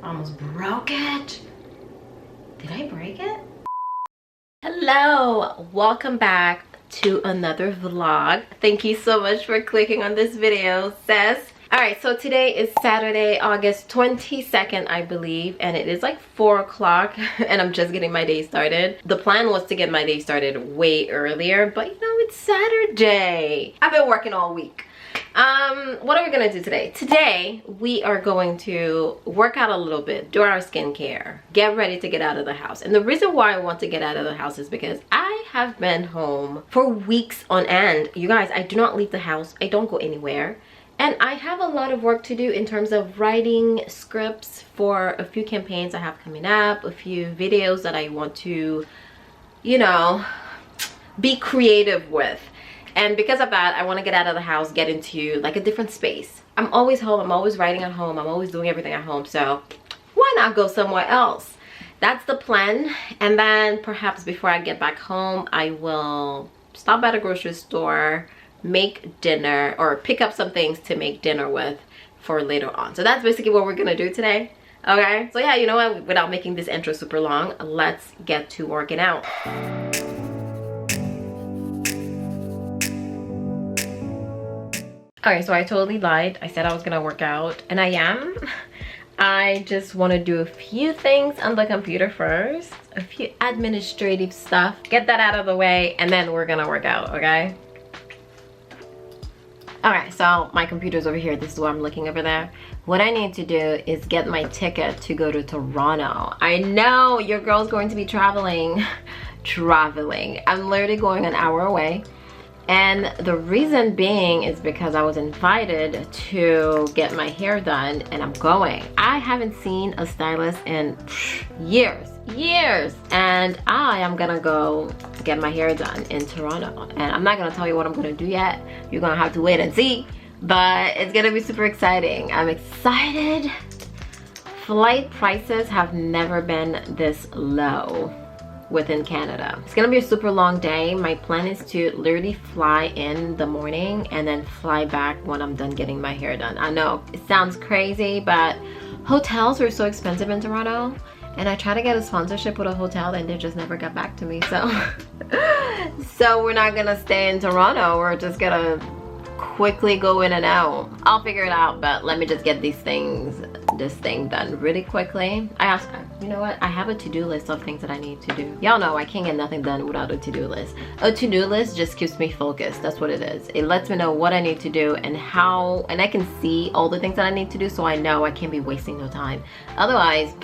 Almost broke it. Did I break it? Hello, welcome back to another vlog. Thank you so much for clicking on this video, sis. All right, so today is Saturday, August 22nd, I believe, and it is like 4 o'clock and I'm just getting my day started. The plan was to get my day started way earlier, but you know, it's Saturday. I've been working all week. What are we gonna do today? Today we are going to work out a little bit, do our skincare, get ready to get out of the house. And the reason why I want to get out of the house is because I have been home for weeks on end. You guys, I do not leave the house. I don't go anywhere. And I have a lot of work to do in terms of writing scripts for a few campaigns I have coming up, a few videos that I want to, you know, be creative with. And because of that, I want to get out of the house, get into like a different space. I'm always home, I'm always writing at home, I'm always doing everything at home, so why not go somewhere else? That's the plan. And then perhaps before I get back home, I will stop at a grocery store, make dinner, or pick up some things to make dinner with for later on. So that's basically what we're gonna do today. Okay, so yeah, you know what, without making this intro super long, let's get to working out. Okay, so I totally lied. I said I was gonna work out, and I am. I just want to do a few things on the computer first, a few administrative stuff, get that out of the way, and then we're gonna work out, okay? Alright, so my computer's over here. This is what I'm looking over there. What I need to do is get my ticket to go to Toronto. I know your girl's going to be traveling. I'm literally going an hour away. And the reason being is because I was invited to get my hair done and I'm going. I haven't seen a stylist in years. And I am gonna go get my hair done in Toronto. And I'm not gonna tell you what I'm gonna do yet. You're gonna have to wait and see. But it's gonna be super exciting. I'm excited. Flight prices have never been this low within Canada. It's gonna be a super long day. My plan is to literally fly in the morning and then fly back when I'm done getting my hair done. I know it sounds crazy, but hotels are so expensive in Toronto, and I tried to get a sponsorship with a hotel and they just never got back to me. So we're not gonna stay in Toronto. We're just gonna quickly go in and out. I'll figure it out, but let me just get this thing done really quickly. You know what, I have a to-do list of things that I need to do. Y'all know I can't get nothing done without a to-do list. A to-do list just keeps me focused. That's what it is. It lets me know what I need to do and how, and I can see all the things that I need to do, so I know I can't be wasting no time. Otherwise,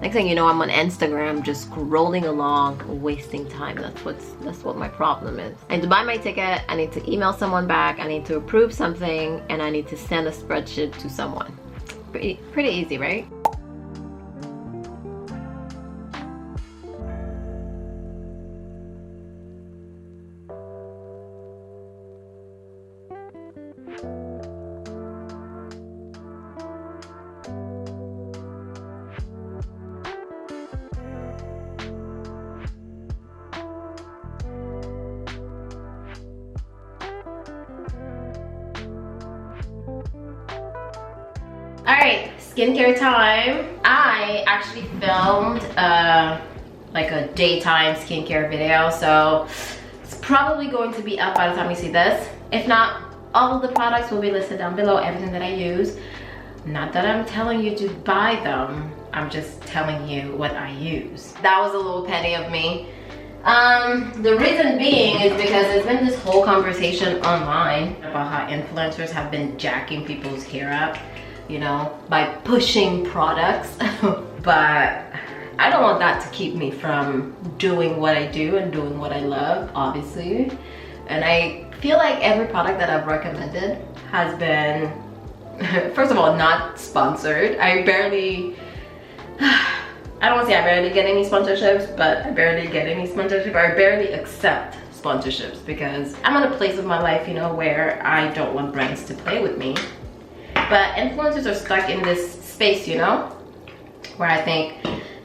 next thing you know, I'm on Instagram just scrolling along, wasting time. That's what my problem is. I need to buy my ticket, I need to email someone back, I need to approve something, and I need to send a spreadsheet to someone. Pretty easy, right? Alright, skincare time. I actually filmed like a daytime skincare video, so it's probably going to be up by the time you see this. If not, all of the products will be listed down below, everything that I use. Not that I'm telling you to buy them, I'm just telling you what I use. That was a little petty of me. The reason being is because there's been this whole conversation online about how influencers have been jacking people's hair up, you know, by pushing products. But I don't want that to keep me from doing what I do and doing what I love, obviously. And I feel like every product that I've recommended has been, first of all, not sponsored. I don't want to say I barely get any sponsorships, but I barely get any sponsorship. I barely accept sponsorships because I'm at a place of my life, you know, where I don't want brands to play with me. But influencers are stuck in this space, you know, where I think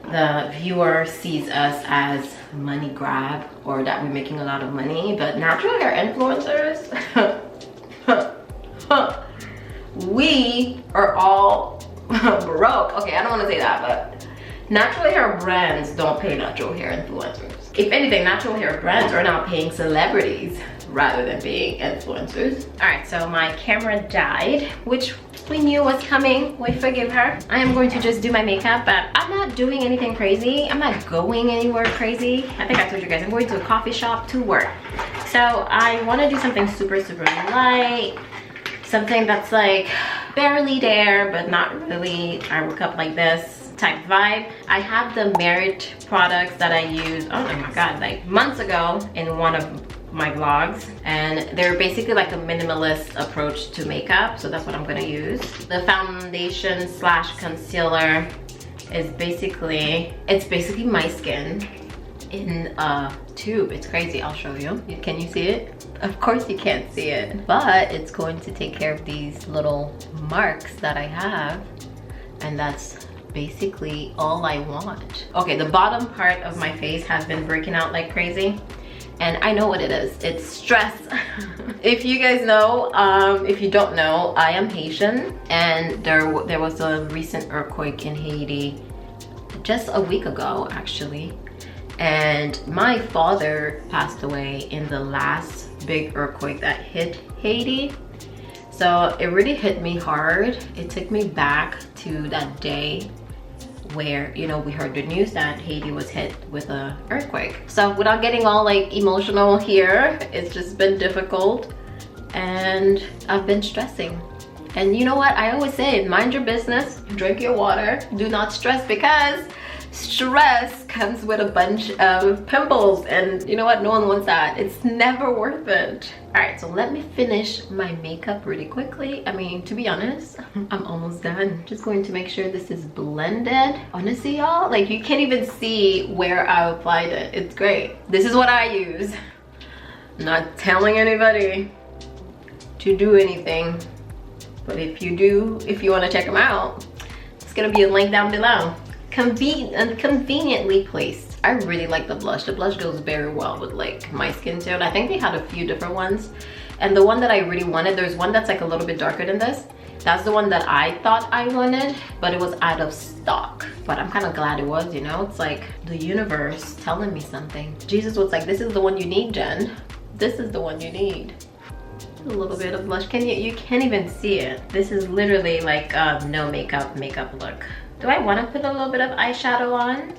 the viewer sees us as money grab or that we're making a lot of money. But natural hair influencers, we are all broke. Okay, I don't want to say that, but natural hair brands don't pay natural hair influencers. If anything, natural hair brands are now paying celebrities rather than being influencers. All right, so my camera died, which we knew was coming. We forgive her. I am going to just do my makeup, but I'm not doing anything crazy. I'm not going anywhere crazy. I think I told you guys I'm going to a coffee shop to work. So I want to do something super light, something that's like barely there but not really. I woke up like this type vibe. I have the Merit products that I used, oh my god, like months ago in one of my vlogs, and they're basically like a minimalist approach to makeup, so that's what I'm gonna use. The foundation slash concealer is basically, it's basically my skin in a tube. It's crazy. I'll show you. Can you see it? Of course you can't see it, but it's going to take care of these little marks that I have, and that's basically all I want. Okay, the bottom part of my face has been breaking out like crazy, and I know what it is. It's stress. If you guys know, if you don't know, I am Haitian, and there was a recent earthquake in Haiti just a week ago actually, and my father passed away in the last big earthquake that hit Haiti. So it really hit me hard. It took me back to that day where, you know, we heard the news that Haiti was hit with an earthquake. So without getting all like emotional here, it's just been difficult and I've been stressing. And you know what? I always say, mind your business, drink your water, do not stress, because stress comes with a bunch of pimples, and you know what? No one wants that. It's never worth it. All right, so let me finish my makeup really quickly. I mean, to be honest, I'm almost done. Just going to make sure this is blended. Honestly, y'all, like you can't even see where I applied it. It's great. This is what I use. I'm not telling anybody to do anything, but if you do, if you want to check them out, it's gonna be a link down below. Conveniently placed. I really like the blush. The blush goes very well with like my skin tone. I think they had a few different ones, and the one that I really wanted, there's one that's like a little bit darker than this. That's the one that I thought I wanted, but it was out of stock. But I'm kind of glad it was, you know. It's like the universe telling me something. Jesus was like, this is the one you need, Jen. This is the one you need. A little bit of blush. You can't even see it. This is literally like a no makeup look. Do I want to put a little bit of eyeshadow on?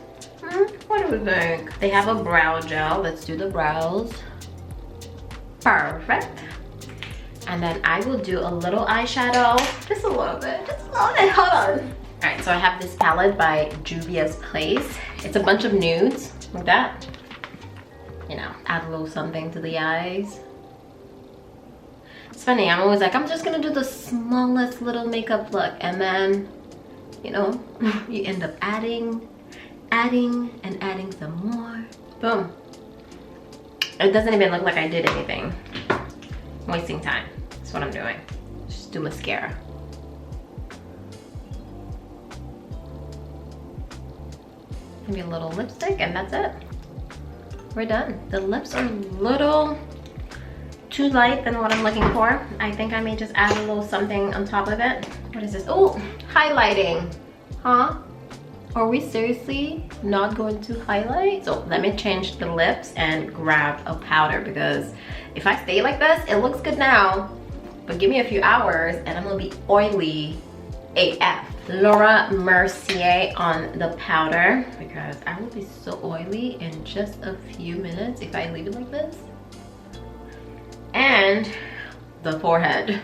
What do we think? They have a brow gel. Let's do the brows. Perfect. And then I will do a little eyeshadow. Just a little bit. Just a little bit. Hold on. All right, so I have this palette by Juvia's Place. It's a bunch of nudes like that. You know, add a little something to the eyes. It's funny, I'm always like, I'm just gonna do the smallest little makeup look, and then, you know, you end up adding and adding some more. Boom. It doesn't even look like I did anything. I'm wasting time. That's what I'm doing. Just do mascara. Maybe a little lipstick, and that's it. We're done. The lips are a little too light than what I'm looking for. I think I may just add a little something on top of it. What is this? Oh, highlighting. Huh? Are we seriously not going to highlight? So let me change the lips and grab a powder, because if I stay like this, it looks good now, but give me a few hours and I'm gonna be oily AF. Laura Mercier on the powder, because I will be so oily in just a few minutes if I leave it like this. And the forehead.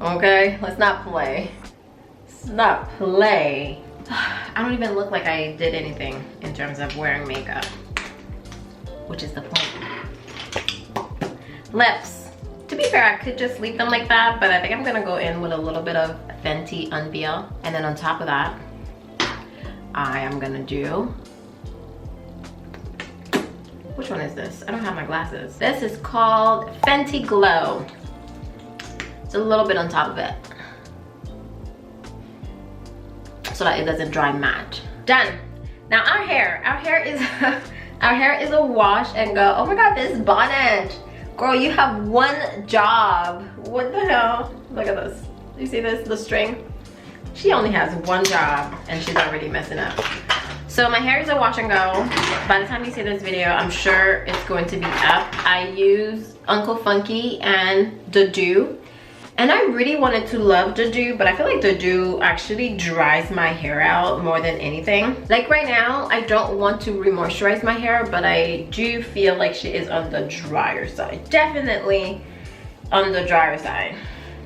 Okay, let's not play. Let's not play. I don't even look like I did anything in terms of wearing makeup, which is the point. Lips. To be fair, I could just leave them like that, but I think I'm gonna go in with a little bit of Fenty Unveil. And then on top of that, I am gonna do, which one is this? I don't have my glasses. This is called Fenty Glow. It's a little bit on top of it, so that it doesn't dry matte. Done. Now our hair is our hair is a wash and go. Oh my god, this bonnet. Girl, you have one job. What the hell? Look at this. You see this, the string? She only has one job and she's already messing up. So my hair is a wash and go. By the time you see this video, I'm sure it's going to be up. I use Uncle Funky and the Dew. And I really wanted to love the Dew, but I feel like the Dew actually dries my hair out more than anything. Like right now, I don't want to re-moisturize my hair, but I do feel like she is on the drier side. Definitely on the drier side.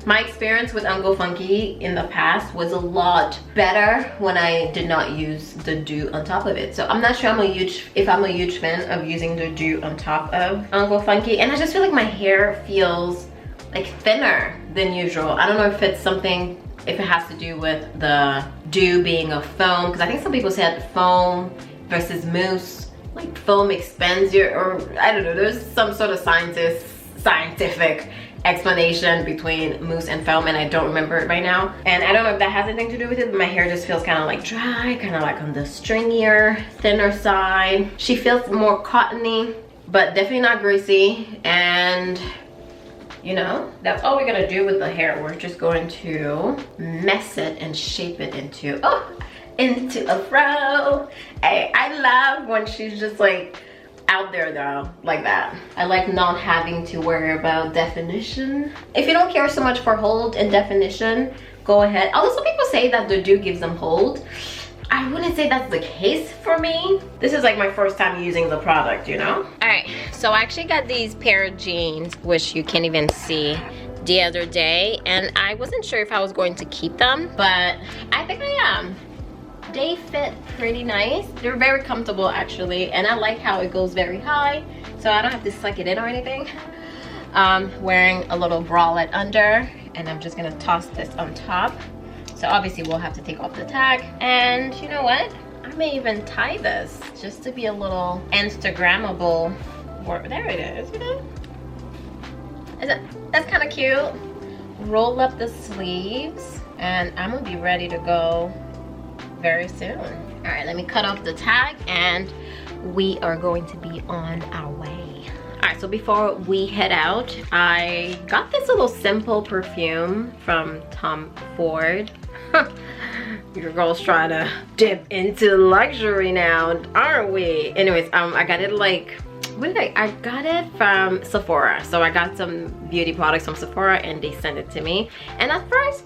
My experience with Uncle Funky in the past was a lot better when I did not use the Dew on top of it. So I'm not sure if I'm a huge fan of using the Dew on top of Uncle Funky. And I just feel like my hair feels like thinner than usual. I don't know if it's something, if it has to do with the Dew being a foam, because I think some people said foam versus mousse, like foam expands your, or I don't know, there's some sort of scientific explanation between mousse and foam, and I don't remember it right now. And I don't know if that has anything to do with it, but my hair just feels kind of like dry, kind of like on the stringier, thinner side. She feels more cottony, but definitely not greasy. And you know, that's all we're gonna do with the hair. We're just going to mess it and shape it into a fro. Hey, I love when she's just like out there though, like that. I like not having to worry about definition. If you don't care so much for hold and definition, go ahead. Although some people say that the Dew gives them hold. I wouldn't say that's the case for me. This is like my first time using the product, you know? All right, so I actually got these pair of jeans, which you can't even see, the other day. And I wasn't sure if I was going to keep them, but I think I am. They fit pretty nice. They're very comfortable actually. And I like how it goes very high, so I don't have to suck it in or anything. Wearing a little bralette under, and I'm just gonna toss this on top. So obviously we'll have to take off the tag. And you know what? I may even tie this just to be a little Instagrammable. There it is, you know? That's kind of cute. Roll up the sleeves and I'm gonna be ready to go very soon. All right, let me cut off the tag and we are going to be on our way. All right, so before we head out, I got this little simple perfume from Tom Ford. Your girl's trying to dip into luxury now, aren't we? Anyways, I got it like, I got it from Sephora. So I got some beauty products from Sephora and they sent it to me. And at first,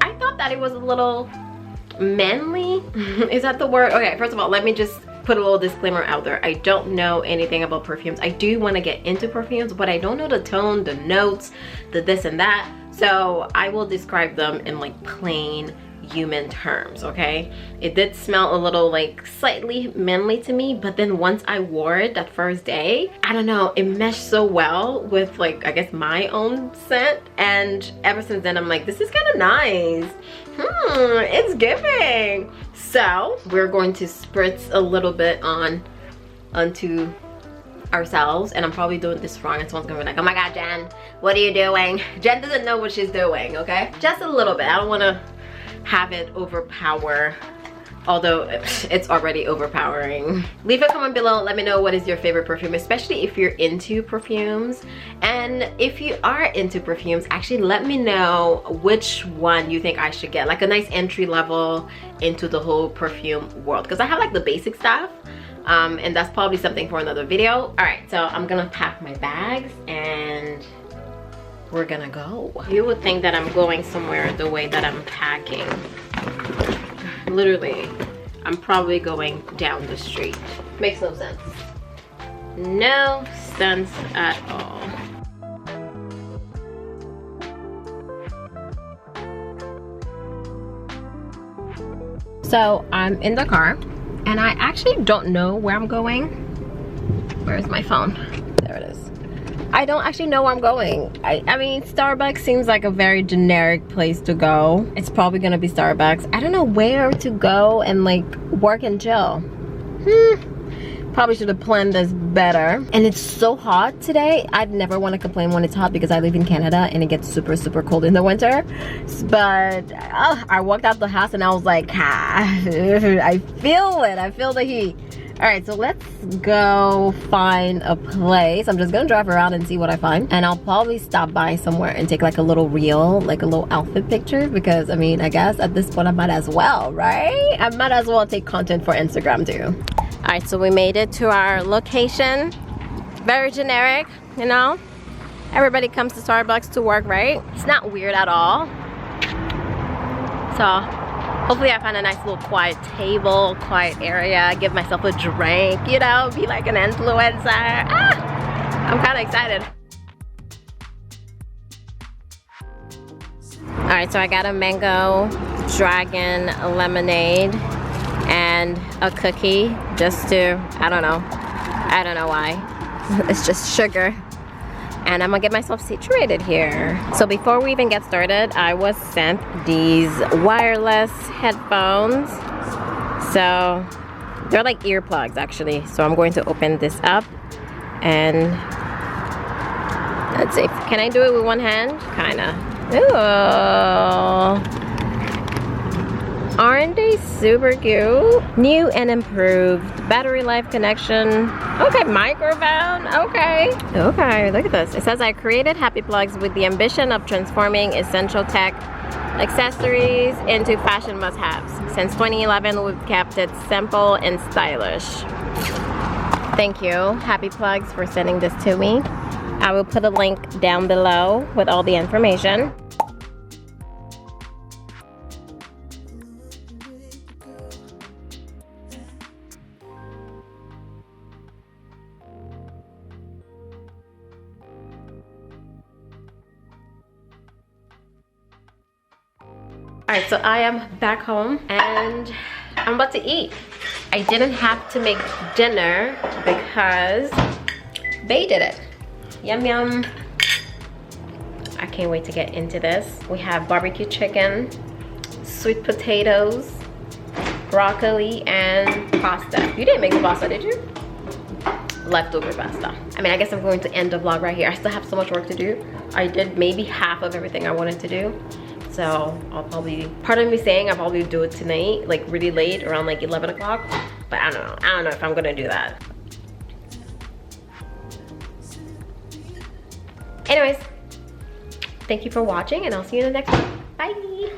I thought that it was a little manly. Is that the word? Okay, first of all, let me just put a little disclaimer out there. I don't know anything about perfumes. I do want to get into perfumes, but I don't know the tone, the notes, the this and that. So I will describe them in like plain human terms, okay? It did smell a little like slightly manly to me, but then once I wore it that first day, I don't know, it meshed so well with like, I guess my own scent. And ever since then, I'm like, this is kind of nice. It's giving. So we're going to spritz a little bit onto ourselves, and I'm probably doing this wrong, and someone's gonna be like, oh my god, Jen, what are you doing? Jen doesn't know what she's doing, okay? Just a little bit. I don't want to have it overpower, although it's already overpowering. Leave a comment below, let me know what is your favorite perfume, especially if you're into perfumes. And if you are into perfumes, actually let me know which one you think I should get, like a nice entry level into the whole perfume world, because I have like the basic stuff. And that's probably something for another video. All right, so I'm gonna pack my bags and we're gonna go. You would think that I'm going somewhere the way that I'm packing. Literally, I'm probably going down the street. Makes no sense. No sense at all. So I'm in the car. And I actually don't know where I'm going. Where's my phone? There it is. I don't actually know where I'm going. I mean, Starbucks seems like a very generic place to go. It's probably gonna be Starbucks. I don't know where to go and like work and chill. Probably should have planned this better. And it's so hot today. I'd never want to complain when it's hot because I live in Canada and it gets super, super cold in the winter. But I walked out the house and I was like, I feel it. I feel the heat. All right, so let's go find a place. I'm just gonna drive around and see what I find. And I'll probably stop by somewhere and take like a little reel, like a little outfit picture, because I mean, I guess at this point I might as well, right? I might as well take content for Instagram too. All right, so we made it to our location. Very generic, you know? Everybody comes to Starbucks to work, right? It's not weird at all. So hopefully I find a nice little quiet table, quiet area, give myself a drink, you know, be like an influencer. Ah, I'm kind of excited. All right, so I got a mango dragon lemonade and a cookie just to, I don't know why. It's just sugar. And I'm gonna get myself situated here. So before we even get started, I was sent these wireless headphones. So they're like earplugs actually. So I'm going to open this up and let's see, can I do it with one hand? Kinda. Ooh. Aren't they super cute? New and improved battery life connection. Okay, microphone. Okay, look at this. It says, I created Happy Plugs with the ambition of transforming essential tech accessories into fashion must-haves. Since 2011, we've kept it simple and stylish. Thank you, Happy Plugs, for sending this to me. I will put a link down below with all the information. Alright, so I am back home and I'm about to eat. I didn't have to make dinner because Bae did it. Yum yum. I can't wait to get into this. We have barbecue chicken, sweet potatoes, broccoli, and pasta. You didn't make the pasta, did you? Leftover pasta. I mean, I guess I'm going to end the vlog right here. I still have so much work to do. I did maybe half of everything I wanted to do. So I'll probably, part of me saying I'll probably do it tonight, like really late, around like 11 o'clock. But I don't know if I'm gonna do that. Anyways, thank you for watching and I'll see you in the next one. Bye.